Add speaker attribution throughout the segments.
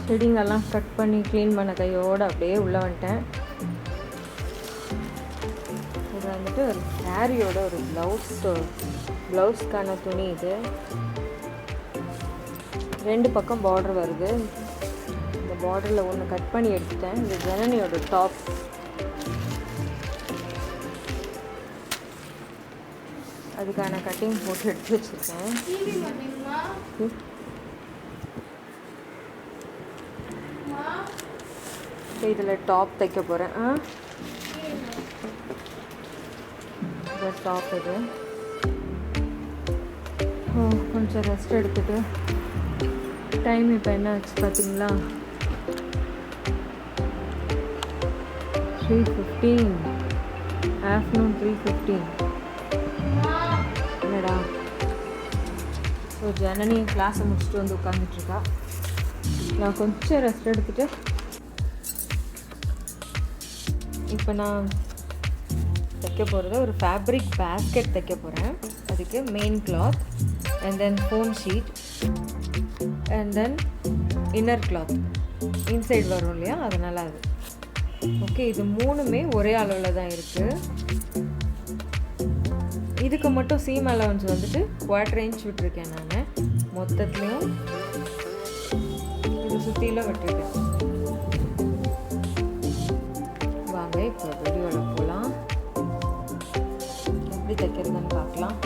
Speaker 1: ஷெடிங்கெல்லாம் cut பண்ணி clean பண்ண கையோடு அப்படியே உள்ளே வந்துட்டேன். இது வந்துட்டு ஒரு சாரியோட ஒரு ப்ளவுஸ்க்கான துணி. இது 2 பக்கம் பார்டர் வருது. இந்த பார்டரில் ஒன்று கட் பண்ணி எடுத்துட்டேன். இது ஜனனியோட டாப். அதுக்கான கட்டிங் போட்டு எடுத்து வச்சுருக்கேன். இதில் டாப் தைக்க போகிறேன். இந்த டாப் இது கொஞ்சம் ரெஸ்ட் எடுத்துகிட்டு டைம் இப்போ என்ன ஆச்சு பார்த்தீங்களா? 3:15 ஆஃப்டர்நூன் 3:15. என்னடா? ஸோ ஜனனி கிளாஸை முடிச்சுட்டு வந்து உட்காந்துட்ருக்கா. நான் கொஞ்சம் ரெஸ்ட் எடுத்துகிட்டு இப்போ நான் தைக்க போகிறது ஒரு ஃபேப்ரிக் பேஸ்கெட் தைக்க போகிறேன். அதுக்கு main cloth and then foam sheet and then inner cloth inside வரும் இல்லையா, அதனால் அது ஓகே. இது 3மே ஒரே அளவில் தான் இருக்குது. இதுக்கு மட்டும் சீம் அலவன்ஸ் வந்துட்டு 1/4 இன்ச் விட்டுருக்கேன். நான் மொத்தத்துலேயும் இது சுற்றிலும் விட்டுருக்கேன். இப்போ வீடியோவில் போகலாம். எப்படி தைக்கிறதுன்னு பார்க்கலாம்.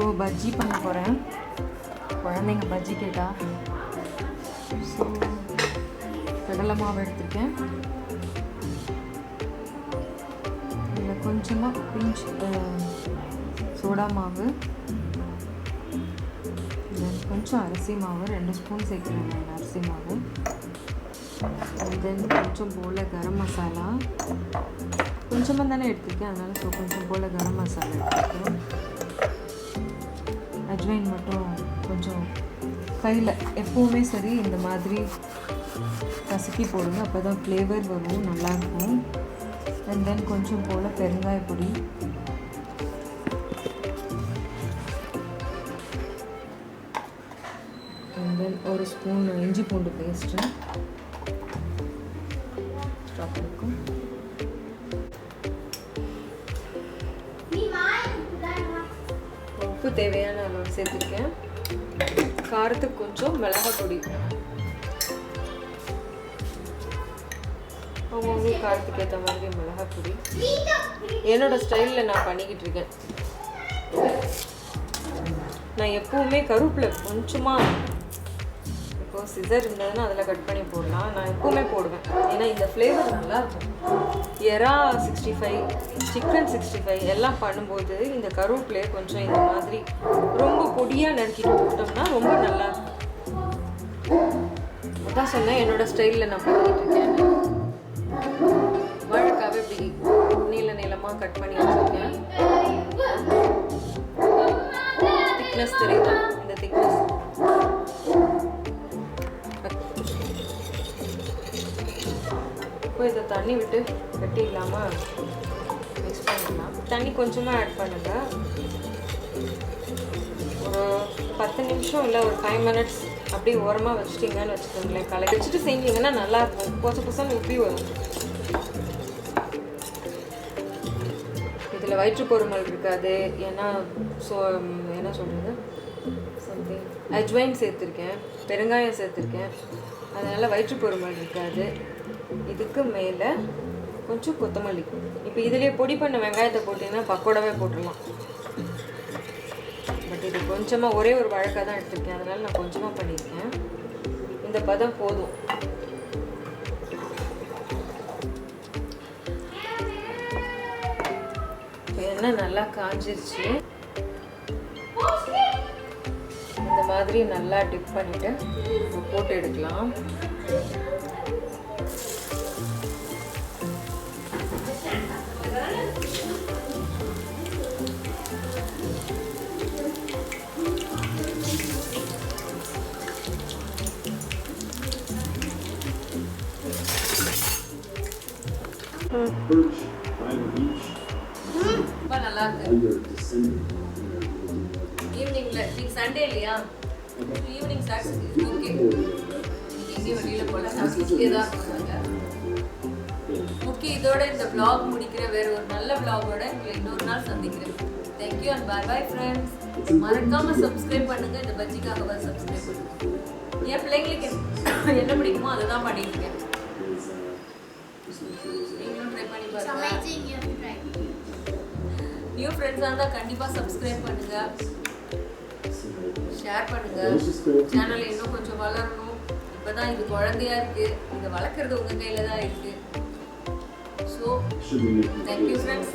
Speaker 1: ஸோ பஜ்ஜி பண்ண போகிறேன். குழந்தைங்க பஜ்ஜி கேட்டா. ஸோ கடலை மாவு எடுத்துருக்கேன். இதில் கொஞ்சமாக பிஞ்ச் சோடா மாவு, கொஞ்சம் அரிசி மாவு, 2 ஸ்பூன் சேர்க்குறேன் நான் அரிசி மாவு. தென் கொஞ்சம் போல் கரம் மசாலா, கொஞ்சமாக தானே எடுத்துருக்கேன், அதனால் ஸோ கொஞ்சம் போல் கரம் மசாலா எடுத்துருக்கேன். அஜ்வைன் மட்டும் கொஞ்சம் கையில் எப்போவுமே சரி இந்த மாதிரி கசக்கி போடுங்க, அப்போ தான் ஃப்ளேவர் வரும், நல்லாயிருக்கும். அண்ட் தென் கொஞ்சம் போல் பெருங்காய பொடி, அண்ட் தென் 1 ஸ்பூன் இஞ்சி பூண்டு பேஸ்ட்டு ஸ்டாக் இருக்கும். உப்பு தேவையான அளவு சேர்த்துருக்கேன். காரத்துக்கு கொஞ்சம் மிளகாய் பொடி, அவங்கவுங்க காரத்துக்கு ஏற்ற மாதிரி மிளகாய் பொடி. என்னோடய ஸ்டைலில் நான் பண்ணிக்கிட்டு இருக்கேன். நான் எப்பவுமே கருவேப்பிலை கொஞ்சமாக, இப்போ சிசர் இருந்ததுன்னா அதில் கட் பண்ணி போடலாம், நான் எப்பவுமே போடுவேன். ஏன்னா இந்த ஃப்ளேவர் நல்லாயிருக்கும். எறா 65, சிக்கன் 65 எல்லாம் பண்ணும்போது இந்த கருவேப்பிலையை கொஞ்சம் இந்த மாதிரி ரொம்ப பொடியாக நறுக்கிட்டு போட்டோம்னா ரொம்ப நல்லாயிருக்கும். அதான் சொன்னேன் என்னோடய ஸ்டைலில் நான் பண்ணிக்கிட்டு இருக்கேன். வாழைக்காவை இப்படி நீளமாக கட் பண்ணி வச்சுருக்கேன். திக்னஸ் தெரியுதா? இந்த திக்னஸ் இப்போ இதை தண்ணி விட்டு கட்டி இல்லாமல் மிக்ஸ் பண்ணிக்கலாம். தண்ணி கொஞ்சமாக ஆட் பண்ணுங்கள். ஒரு 10 நிமிஷம் இல்லை ஒரு 5 மினிட்ஸ் அப்படியே ஓரமாக வச்சுட்டிங்கன்னு வச்சுக்கோங்களேன். கலக்கி வச்சுட்டு செஞ்சிங்கன்னா நல்லாயிருக்கும். புதுசாக உப்பி வரும். இதில் வயிற்றுப்பொருமல் இருக்காது. ஏன்னா என்ன சொல்கிறது, சம்திங் அஜ்வைன் சேர்த்துருக்கேன், பெருங்காயம் சேர்த்துருக்கேன், அதனால் வயிற்றுப்பொருமல் இருக்காது. இதுக்கு மேலே கொஞ்சம் கொத்தமல்லி. இப்போ இதிலே பொடி பண்ண வெங்காயத்தை போட்டிங்கன்னா பக்கோடாவே போட்டுடலாம். பட் இது கொஞ்சமாக ஒரே ஒரு வாழைக்காய் தான் எடுத்திருக்கேன், அதனால் நான் கொஞ்சமாக பண்ணியிருக்கேன். இந்த பதம் போதும். இப்போ எண்ணெய் நல்லா காஞ்சிருச்சு. இந்த மாதிரி நல்லா டிப் பண்ணிவிட்டு போட்டு எடுக்கலாம். நல்லா இருக்கு. ஈவினிங்ல இன்னைக்கு சண்டே இல்லையா, ஈவினிங் ஸ்நாக்ஸ் ஓகே. எங்கேயும் வெளியில் போல வீட்லேயே தான் இருக்காங்க. ஓகே, இதோட இந்த vlog முடிக்கிறேன். வேறு ஒரு நல்ல vlog-ஓட உங்களை இன்னொரு நாள் சந்திக்கிறேன். Thank you and bye bye friends. மறக்காம சப்ஸ்கிரைப் பண்ணுங்க. இந்த பஜ்ஜிக்காக சப்ஸ்கிரைப் பண்ணுங்க. என் பிள்ளைங்களுக்கு என்ன பிடிக்குமோ அதை தான் பண்ணியிருக்கேன். நீங்களும் ட்ரை பண்ணி பாருங்க. நியூ ஃப்ரெண்ட்ஸாக இருந்தால் கண்டிப்பாக சப்ஸ்கிரைப் பண்ணுங்க, ஷேர் பண்ணுங்க. சேனல் இன்னும் கொஞ்சம் வளரணும். இப்போ தான் இது குழந்தையா இருக்கு, இதை வளர்க்குறது உங்கள் கையில் தான் இருக்கு. So thank you friends.